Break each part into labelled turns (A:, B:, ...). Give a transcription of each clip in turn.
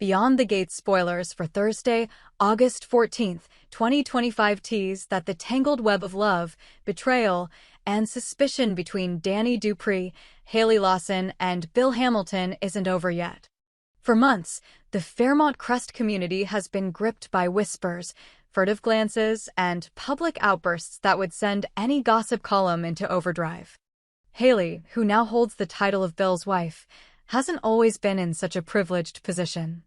A: Beyond the Gates spoilers for Thursday, August 14th, 2025 tease that the tangled web of love, betrayal, and suspicion between Danny Dupree, Haley Lawson, and Bill Hamilton isn't over yet. For months, the Fairmont Crest community has been gripped by whispers, furtive glances, and public outbursts that would send any gossip column into overdrive. Haley, who now holds the title of Bill's wife, hasn't always been in such a privileged position.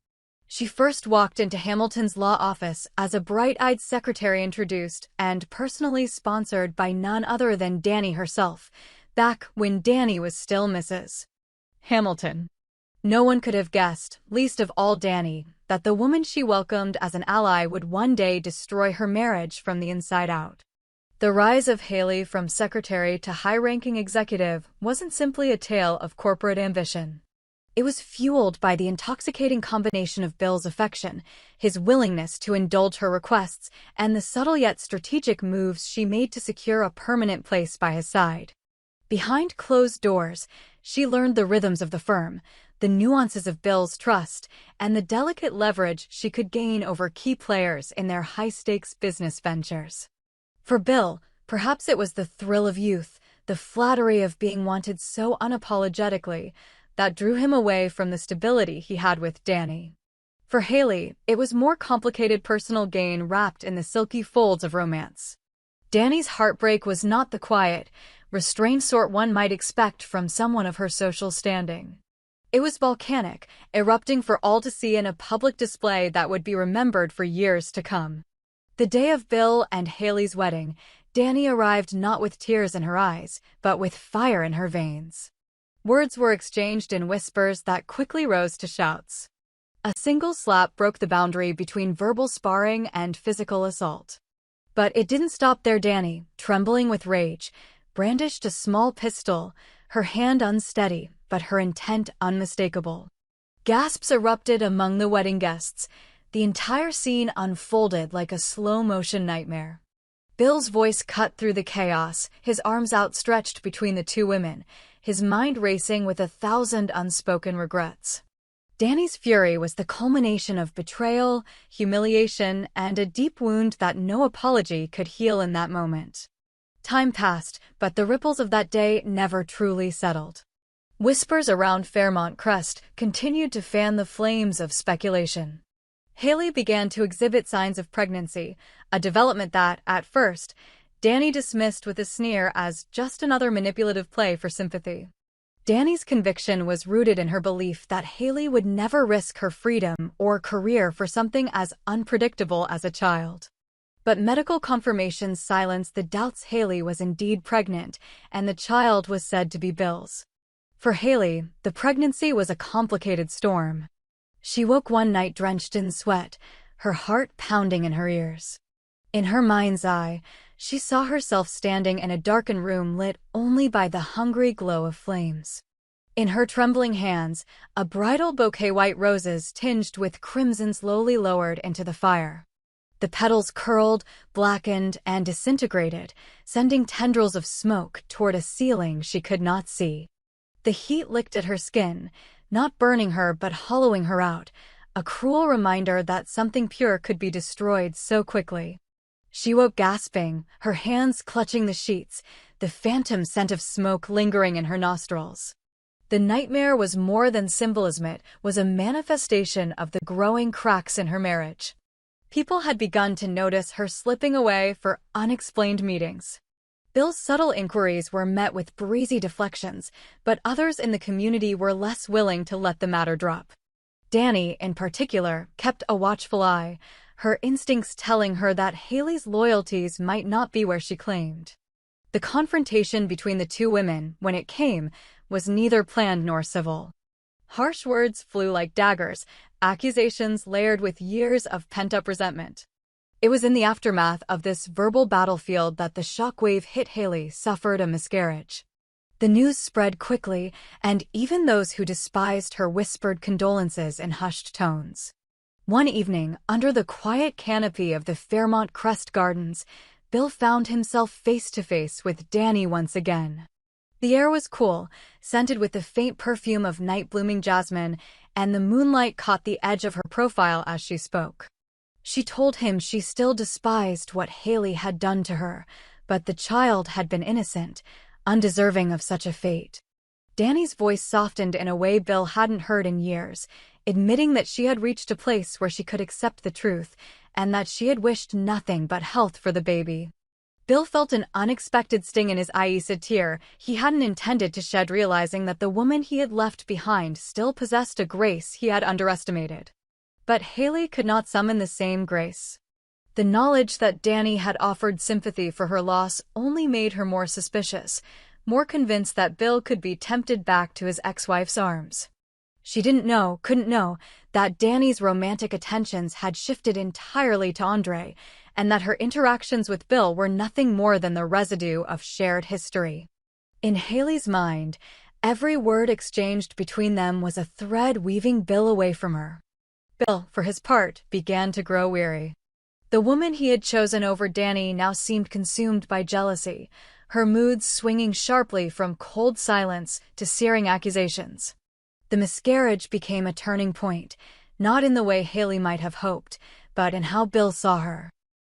A: She first walked into Hamilton's law office as a bright-eyed secretary introduced and personally sponsored by none other than Danny herself, back when Danny was still Mrs. Hamilton. No one could have guessed, least of all Danny, that the woman she welcomed as an ally would one day destroy her marriage from the inside out. The rise of Haley from secretary to high-ranking executive wasn't simply a tale of corporate ambition. It was fueled by the intoxicating combination of Bill's affection, his willingness to indulge her requests, and the subtle yet strategic moves she made to secure a permanent place by his side. Behind closed doors, she learned the rhythms of the firm, the nuances of Bill's trust, and the delicate leverage she could gain over key players in their high-stakes business ventures. For Bill, perhaps it was the thrill of youth, the flattery of being wanted so unapologetically, that drew him away from the stability he had with Danny. For Haley, it was more complicated personal gain wrapped in the silky folds of romance. Danny's heartbreak was not the quiet, restrained sort one might expect from someone of her social standing. It was volcanic, erupting for all to see in a public display that would be remembered for years to come. The day of Bill and Haley's wedding, Danny arrived not with tears in her eyes, but with fire in her veins. Words were exchanged in whispers that quickly rose to shouts. A single slap broke the boundary between verbal sparring and physical assault. But it didn't stop there. Danny, trembling with rage, brandished a small pistol, her hand unsteady, but her intent unmistakable. Gasps erupted among the wedding guests. The entire scene unfolded like a slow-motion nightmare. Bill's voice cut through the chaos, his arms outstretched between the two women, his mind racing with 1,000 unspoken regrets. Danny's fury was the culmination of betrayal, humiliation, and a deep wound that no apology could heal in that moment. Time passed, but the ripples of that day never truly settled. Whispers around Fairmont Crest continued to fan the flames of speculation. Haley began to exhibit signs of pregnancy, a development that, at first, Danny dismissed with a sneer as just another manipulative play for sympathy. Danny's conviction was rooted in her belief that Haley would never risk her freedom or career for something as unpredictable as a child. But medical confirmation silenced the doubts. Haley was indeed pregnant, and the child was said to be Bill's. For Haley, the pregnancy was a complicated storm. She woke one night drenched in sweat, her heart pounding in her ears. In her mind's eye, she saw herself standing in a darkened room lit only by the hungry glow of flames. In her trembling hands, a bridal bouquet, white roses tinged with crimson, slowly lowered into the fire. The petals curled, blackened, and disintegrated, sending tendrils of smoke toward a ceiling she could not see. The heat licked at her skin, not burning her but hollowing her out, a cruel reminder that something pure could be destroyed so quickly. She woke gasping, her hands clutching the sheets, the phantom scent of smoke lingering in her nostrils. The nightmare was more than symbolism. It was a manifestation of the growing cracks in her marriage. People had begun to notice her slipping away for unexplained meetings. Bill's subtle inquiries were met with breezy deflections, but others in the community were less willing to let the matter drop. Danny, in particular, kept a watchful eye, her instincts telling her that Haley's loyalties might not be where she claimed. The confrontation between the two women, when it came, was neither planned nor civil. Harsh words flew like daggers, accusations layered with years of pent-up resentment. It was in the aftermath of this verbal battlefield that the shockwave hit. Haley suffered a miscarriage. The news spread quickly, and even those who despised her whispered condolences in hushed tones. One evening, under the quiet canopy of the Fairmont Crest Gardens, Bill found himself face-to-face with Danny once again. The air was cool, scented with the faint perfume of night-blooming jasmine, and the moonlight caught the edge of her profile as she spoke. She told him she still despised what Haley had done to her, but the child had been innocent, undeserving of such a fate. Danny's voice softened in a way Bill hadn't heard in years, admitting that she had reached a place where she could accept the truth, and that she had wished nothing but health for the baby. Bill felt an unexpected sting in his eye, a tear he hadn't intended to shed, realizing that the woman he had left behind still possessed a grace he had underestimated. But Haley could not summon the same grace. The knowledge that Danny had offered sympathy for her loss only made her more suspicious, more convinced that Bill could be tempted back to his ex-wife's arms. She couldn't know, that Danny's romantic attentions had shifted entirely to Andre, and that her interactions with Bill were nothing more than the residue of shared history. In Haley's mind, every word exchanged between them was a thread weaving Bill away from her. Bill, for his part, began to grow weary. The woman he had chosen over Danny now seemed consumed by jealousy, her moods swinging sharply from cold silence to searing accusations. The miscarriage became a turning point, not in the way Haley might have hoped, but in how Bill saw her.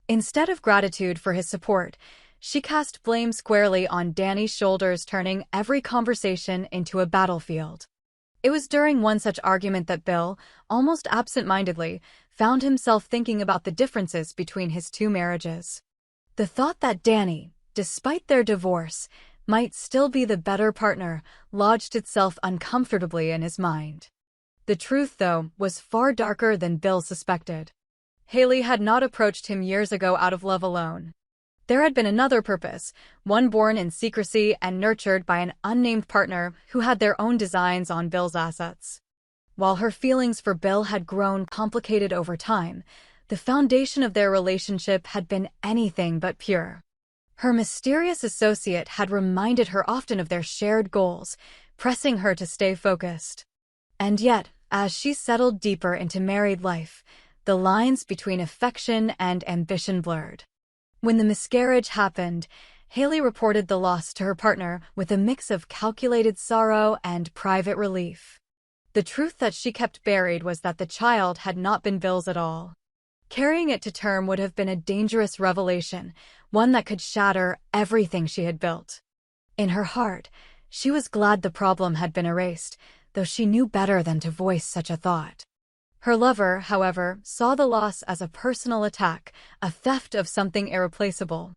A: Instead of gratitude for his support, she cast blame squarely on Danny's shoulders, turning every conversation into a battlefield. It was during one such argument that Bill, almost absent-mindedly, found himself thinking about the differences between his two marriages. The thought that Danny, despite their divorce, might still be the better partner lodged itself uncomfortably in his mind. The truth, though, was far darker than Bill suspected. Haley had not approached him years ago out of love alone. There had been another purpose, one born in secrecy and nurtured by an unnamed partner who had their own designs on Bill's assets. While her feelings for Bill had grown complicated over time, the foundation of their relationship had been anything but pure. Her mysterious associate had reminded her often of their shared goals, pressing her to stay focused. And yet, as she settled deeper into married life, the lines between affection and ambition blurred. When the miscarriage happened, Haley reported the loss to her partner with a mix of calculated sorrow and private relief. The truth that she kept buried was that the child had not been Bill's at all. Carrying it to term would have been a dangerous revelation, one that could shatter everything she had built. In her heart, she was glad the problem had been erased, though she knew better than to voice such a thought. Her lover, however, saw the loss as a personal attack, a theft of something irreplaceable.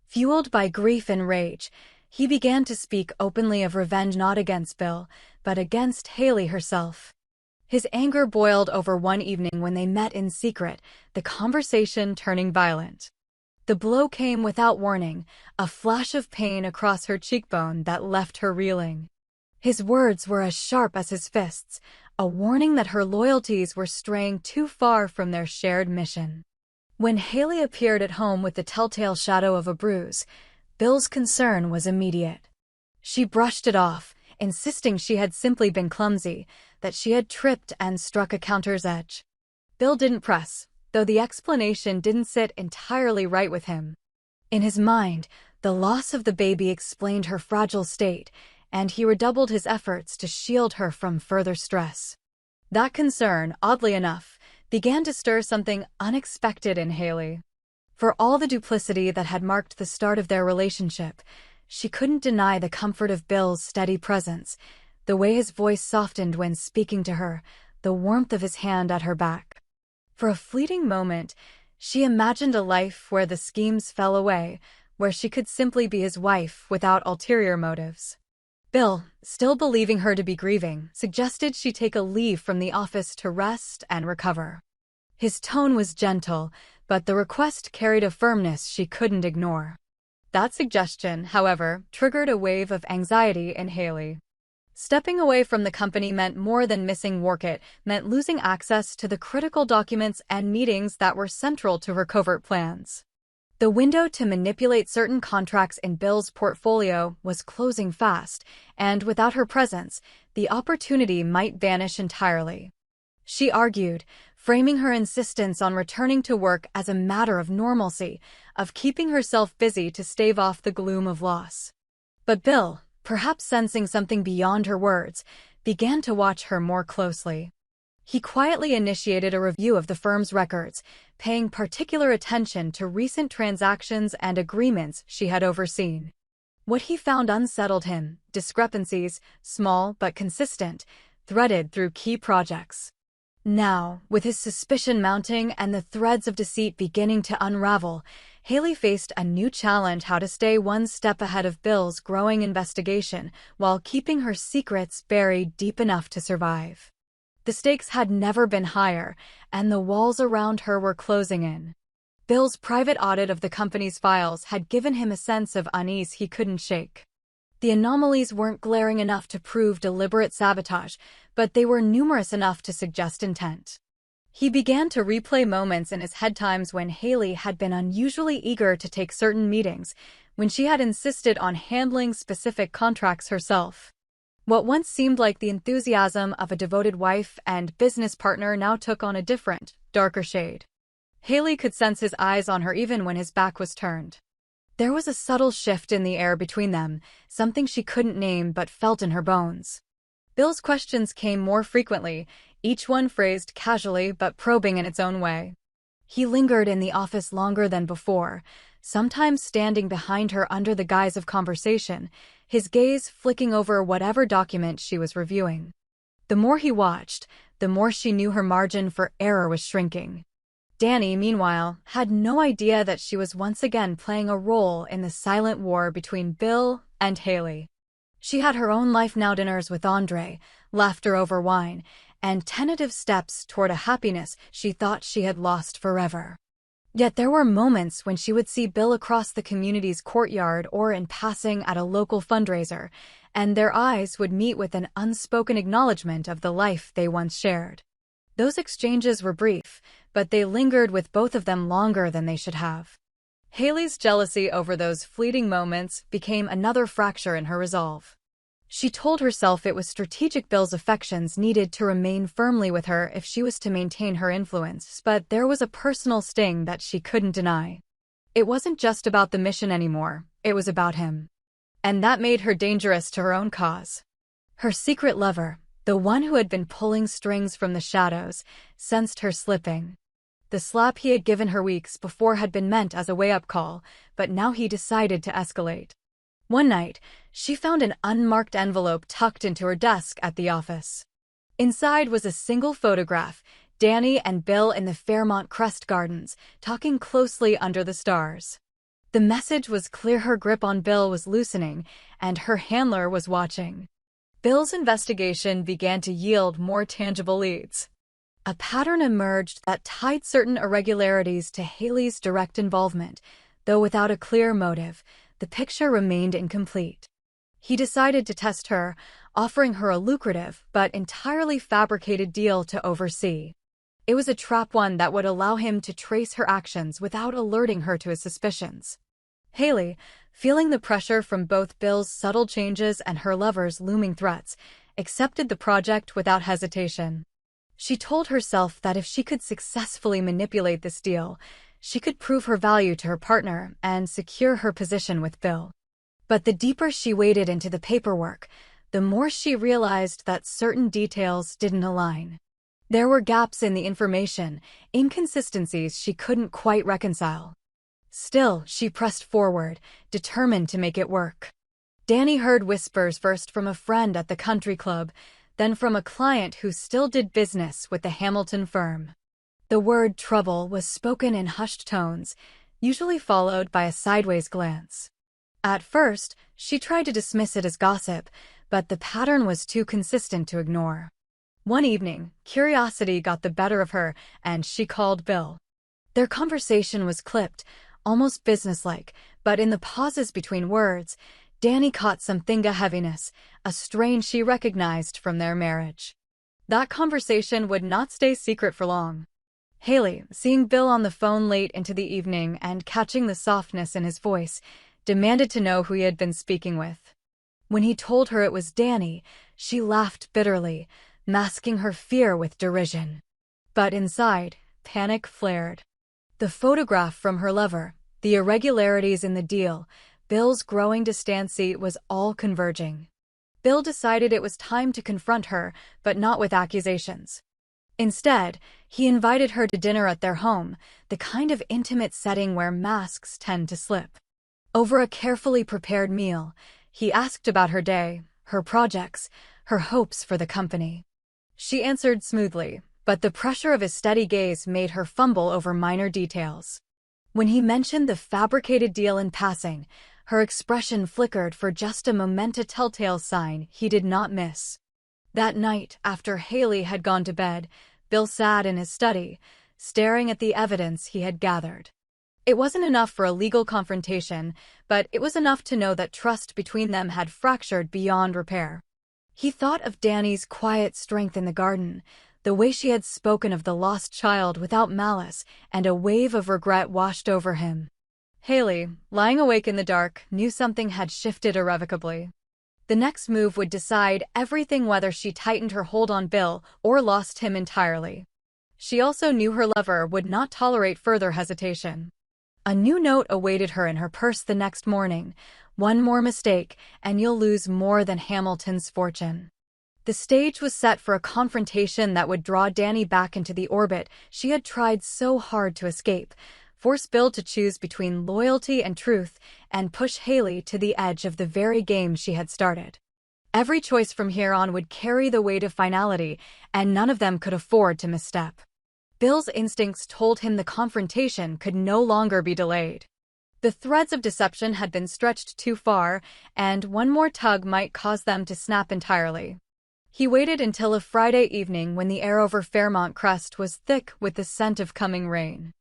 A: Fueled by grief and rage, he began to speak openly of revenge, not against Bill, but against Haley herself. His anger boiled over one evening when they met in secret, the conversation turning violent. The blow came without warning, a flash of pain across her cheekbone that left her reeling. His words were as sharp as his fists, a warning that her loyalties were straying too far from their shared mission. When Haley appeared at home with the telltale shadow of a bruise, Bill's concern was immediate. She brushed it off, insisting she had simply been clumsy, that she had tripped and struck a counter's edge. Bill didn't press, though the explanation didn't sit entirely right with him. In his mind, the loss of the baby explained her fragile state, and he redoubled his efforts to shield her from further stress. That concern, oddly enough, began to stir something unexpected in Haley. For all the duplicity that had marked the start of their relationship, she couldn't deny the comfort of Bill's steady presence, the way his voice softened when speaking to her, the warmth of his hand at her back. For a fleeting moment, she imagined a life where the schemes fell away, where she could simply be his wife without ulterior motives. Bill, still believing her to be grieving, suggested she take a leave from the office to rest and recover. His tone was gentle, but the request carried a firmness she couldn't ignore. That suggestion, however, triggered a wave of anxiety in Haley. Stepping away from the company meant more than missing work. It meant losing access to the critical documents and meetings that were central to her covert plans. The window to manipulate certain contracts in Bill's portfolio was closing fast, and without her presence, the opportunity might vanish entirely. She argued, framing her insistence on returning to work as a matter of normalcy, of keeping herself busy to stave off the gloom of loss. But Bill, perhaps sensing something beyond her words, began to watch her more closely. He quietly initiated a review of the firm's records, paying particular attention to recent transactions and agreements she had overseen. What he found unsettled him: discrepancies, small but consistent, threaded through key projects. Now, with his suspicion mounting and the threads of deceit beginning to unravel, Haley faced a new challenge: how to stay one step ahead of Bill's growing investigation while keeping her secrets buried deep enough to survive. The stakes had never been higher, and the walls around her were closing in. Bill's private audit of the company's files had given him a sense of unease he couldn't shake. The anomalies weren't glaring enough to prove deliberate sabotage, but they were numerous enough to suggest intent. He began to replay moments in his head, times when Haley had been unusually eager to take certain meetings, when she had insisted on handling specific contracts herself. What once seemed like the enthusiasm of a devoted wife and business partner now took on a different, darker shade. Haley could sense his eyes on her even when his back was turned. There was a subtle shift in the air between them, something she couldn't name but felt in her bones. Bill's questions came more frequently, each one phrased casually but probing in its own way. He lingered in the office longer than before, sometimes standing behind her under the guise of conversation, his gaze flicking over whatever document she was reviewing. The more he watched, the more she knew her margin for error was shrinking. Danny, meanwhile, had no idea that she was once again playing a role in the silent war between Bill and Haley. She had her own life now: dinners with Andre, laughter over wine, and tentative steps toward a happiness she thought she had lost forever. Yet there were moments when she would see Bill across the community's courtyard or in passing at a local fundraiser, and their eyes would meet with an unspoken acknowledgement of the life they once shared. Those exchanges were brief, but they lingered with both of them longer than they should have. Haley's jealousy over those fleeting moments became another fracture in her resolve. She told herself it was strategic. Bill's affections needed to remain firmly with her if she was to maintain her influence, but there was a personal sting that she couldn't deny. It wasn't just about the mission anymore, it was about him. And that made her dangerous to her own cause. Her secret lover, the one who had been pulling strings from the shadows, sensed her slipping. The slap he had given her weeks before had been meant as a wake-up call, but now he decided to escalate. One night, she found an unmarked envelope tucked into her desk at the office. Inside was a single photograph: Danny and Bill in the Fairmont Crest Gardens, talking closely under the stars. The message was clear: her grip on Bill was loosening, and her handler was watching. Bill's investigation began to yield more tangible leads. A pattern emerged that tied certain irregularities to Haley's direct involvement, though without a clear motive. The picture remained incomplete. He decided to test her, offering her a lucrative but entirely fabricated deal to oversee. It was a trap, one that would allow him to trace her actions without alerting her to his suspicions. Haley, feeling the pressure from both Bill's subtle changes and her lover's looming threats, accepted the project without hesitation. She told herself that if she could successfully manipulate this deal, she could prove her value to her partner and secure her position with Bill. But the deeper she waded into the paperwork, the more she realized that certain details didn't align. There were gaps in the information, inconsistencies she couldn't quite reconcile. Still, she pressed forward, determined to make it work. Danny heard whispers, first from a friend at the country club, then from a client who still did business with the Hamilton firm. The word trouble was spoken in hushed tones, usually followed by a sideways glance. At first, she tried to dismiss it as gossip, but the pattern was too consistent to ignore. One evening, curiosity got the better of her, and she called Bill. Their conversation was clipped, almost businesslike, but in the pauses between words, Danny caught something: a heaviness, a strain she recognized from their marriage. That conversation would not stay secret for long. Haley, seeing Bill on the phone late into the evening and catching the softness in his voice, demanded to know who he had been speaking with. When he told her it was Danny, she laughed bitterly, masking her fear with derision. But inside, panic flared. The photograph from her lover, the irregularities in the deal, Bill's growing distancy was all converging. Bill decided it was time to confront her, but not with accusations. Instead, he invited her to dinner at their home, the kind of intimate setting where masks tend to slip. Over a carefully prepared meal, he asked about her day, her projects, her hopes for the company. She answered smoothly, but the pressure of his steady gaze made her fumble over minor details. When he mentioned the fabricated deal in passing, her expression flickered for just a moment, a telltale sign he did not miss. That night, after Haley had gone to bed, Bill sat in his study, staring at the evidence he had gathered. It wasn't enough for a legal confrontation, but it was enough to know that trust between them had fractured beyond repair. He thought of Danny's quiet strength in the garden, the way she had spoken of the lost child without malice, and a wave of regret washed over him. Haley, lying awake in the dark, knew something had shifted irrevocably. The next move would decide everything, whether she tightened her hold on Bill or lost him entirely. She also knew her lover would not tolerate further hesitation. A new note awaited her in her purse the next morning. One more mistake, and you'll lose more than Hamilton's fortune. The stage was set for a confrontation that would draw Danny back into the orbit she had tried so hard to escape, force Bill to choose between loyalty and truth, and push Haley to the edge of the very game she had started. Every choice from here on would carry the weight of finality, and none of them could afford to misstep. Bill's instincts told him the confrontation could no longer be delayed. The threads of deception had been stretched too far, and one more tug might cause them to snap entirely. He waited until a Friday evening when the air over Fairmont Crest was thick with the scent of coming rain.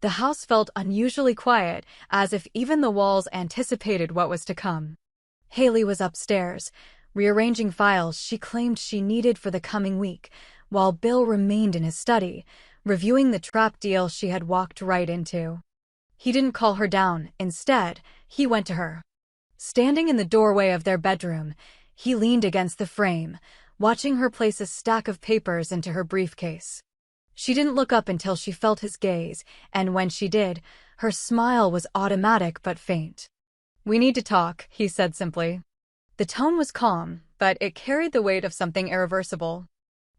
A: The house felt unusually quiet, as if even the walls anticipated what was to come. Haley was upstairs, rearranging files she claimed she needed for the coming week, while Bill remained in his study, reviewing the trap deal she had walked right into. He didn't call her down. Instead, he went to her. Standing in the doorway of their bedroom, he leaned against the frame, watching her place a stack of papers into her briefcase. She didn't look up until she felt his gaze, and when she did, her smile was automatic but faint. "We need to talk," he said simply. The tone was calm, but it carried the weight of something irreversible.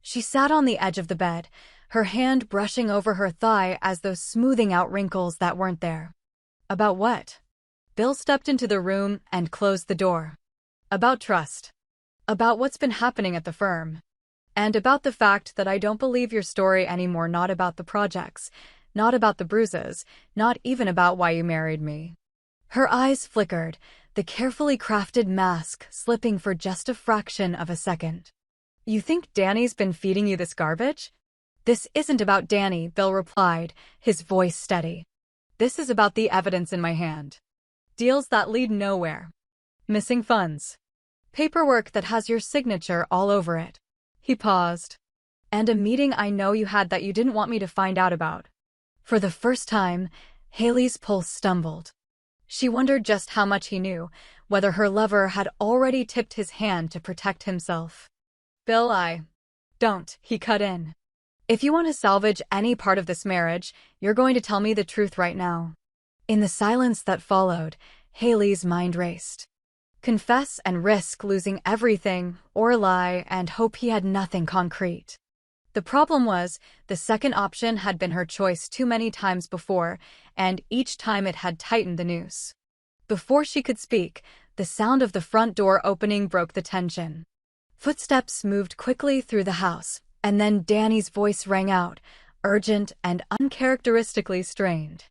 A: She sat on the edge of the bed, her hand brushing over her thigh as though smoothing out wrinkles that weren't there. "About what?" Bill stepped into the room and closed the door. "About trust. About what's been happening at the firm. And about the fact that I don't believe your story anymore, not about the projects, not about the bruises, not even about why you married me." Her eyes flickered, the carefully crafted mask slipping for just a fraction of a second. "You think Danny's been feeding you this garbage?" "This isn't about Danny," Bill replied, his voice steady. "This is about the evidence in my hand. Deals that lead nowhere. Missing funds. Paperwork that has your signature all over it." He paused. "And a meeting I know you had that you didn't want me to find out about." For the first time, Haley's pulse stumbled. She wondered just how much he knew, whether her lover had already tipped his hand to protect himself. "Bill, don't," he cut in. "If you want to salvage any part of this marriage, you're going to tell me the truth right now." In the silence that followed, Haley's mind raced. Confess and risk losing everything, or lie and hope he had nothing concrete. The problem was, the second option had been her choice too many times before, and each time it had tightened the noose. Before she could speak, the sound of the front door opening broke the tension. Footsteps moved quickly through the house, and then Danny's voice rang out, urgent and uncharacteristically strained.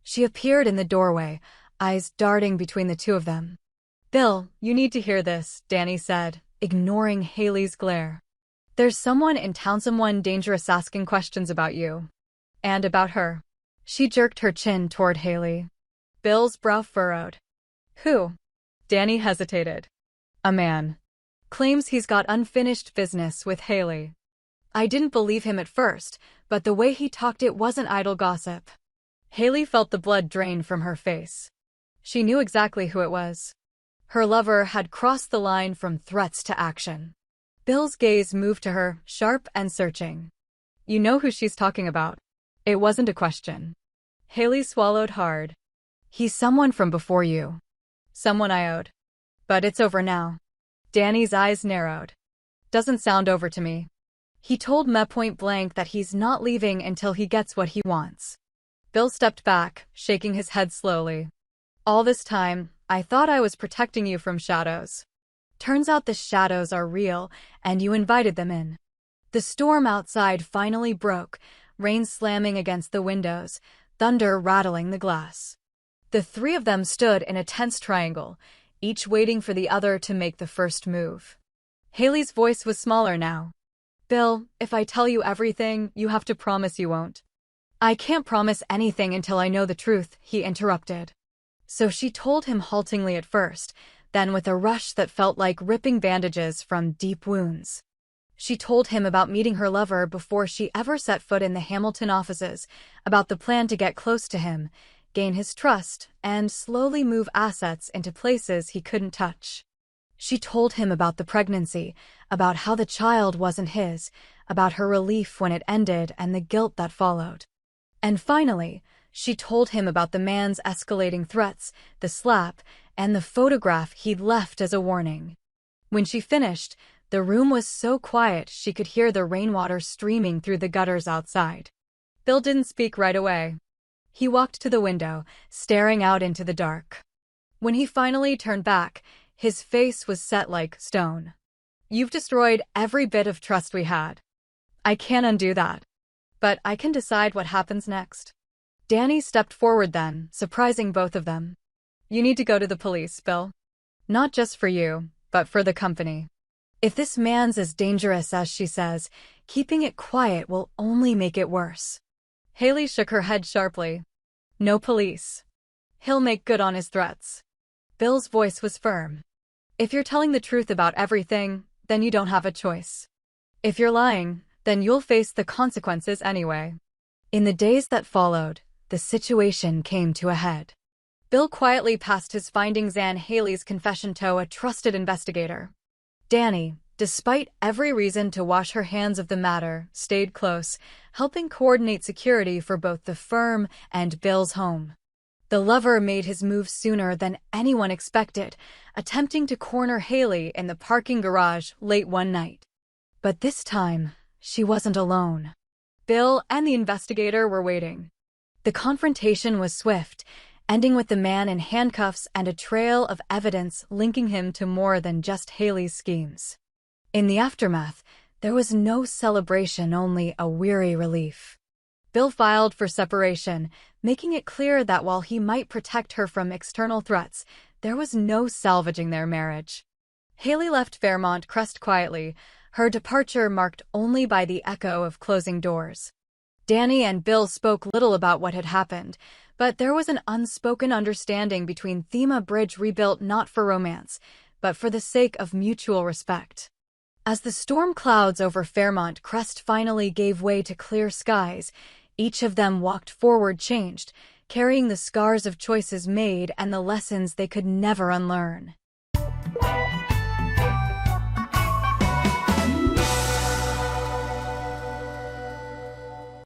A: She appeared in the doorway, eyes darting between the two of them. "Bill, you need to hear this," Danny said, ignoring Haley's glare. "There's someone in town, someone dangerous, asking questions about you. And about her." She jerked her chin toward Haley. Bill's brow furrowed. "Who?" Danny hesitated. "A man. Claims he's got unfinished business with Haley." I didn't believe him at first, but the way he talked, it wasn't idle gossip. Haley felt the blood drain from her face. She knew exactly who it was. Her lover had crossed the line from threats to action. Bill's gaze moved to her, sharp and searching. "You know who she's talking about." It wasn't a question. Haley swallowed hard. "He's someone from before you. Someone I owed. But it's over now." Danny's eyes narrowed. "Doesn't sound over to me." He told me point blank that he's not leaving until he gets what he wants. Bill stepped back, shaking his head slowly. All this time, I thought I was protecting you from shadows. Turns out the shadows are real, and you invited them in. The storm outside finally broke, rain slamming against the windows, thunder rattling the glass. The three of them stood in a tense triangle, each waiting for the other to make the first move. Haley's voice was smaller now. Bill, if I tell you everything, you have to promise you won't. I can't promise anything until I know the truth, he interrupted. So she told him haltingly at first, then with a rush that felt like ripping bandages from deep wounds. She told him about meeting her lover before she ever set foot in the Hamilton offices, about the plan to get close to him, gain his trust, and slowly move assets into places he couldn't touch. She told him about the pregnancy, about how the child wasn't his, about her relief when it ended and the guilt that followed. And finally, she told him about the man's escalating threats, the slap, and the photograph he'd left as a warning. When she finished, the room was so quiet she could hear the rainwater streaming through the gutters outside. Bill didn't speak right away. He walked to the window, staring out into the dark. When he finally turned back, his face was set like stone. You've destroyed every bit of trust we had. I can't undo that. But I can decide what happens next. Danny stepped forward then, surprising both of them. You need to go to the police, Bill. Not just for you, but for the company. If this man's as dangerous as she says, keeping it quiet will only make it worse. Haley shook her head sharply. No police. He'll make good on his threats. Bill's voice was firm. If you're telling the truth about everything, then you don't have a choice. If you're lying, then you'll face the consequences anyway. In the days that followed, the situation came to a head. Bill quietly passed his findings and Haley's confession to a trusted investigator. Danny, despite every reason to wash her hands of the matter, stayed close, helping coordinate security for both the firm and Bill's home. The lover made his move sooner than anyone expected, attempting to corner Haley in the parking garage late one night. But this time, she wasn't alone. Bill and the investigator were waiting. The confrontation was swift, ending with the man in handcuffs and a trail of evidence linking him to more than just Haley's schemes. In the aftermath, there was no celebration, only a weary relief. Bill filed for separation, making it clear that while he might protect her from external threats, there was no salvaging their marriage. Haley left Fairmont Crest quietly, her departure marked only by the echo of closing doors. Danny and Bill spoke little about what had happened, but there was an unspoken understanding between Thema Bridge rebuilt not for romance, but for the sake of mutual respect. As the storm clouds over Fairmont Crest finally gave way to clear skies, each of them walked forward changed, carrying the scars of choices made and the lessons they could never unlearn.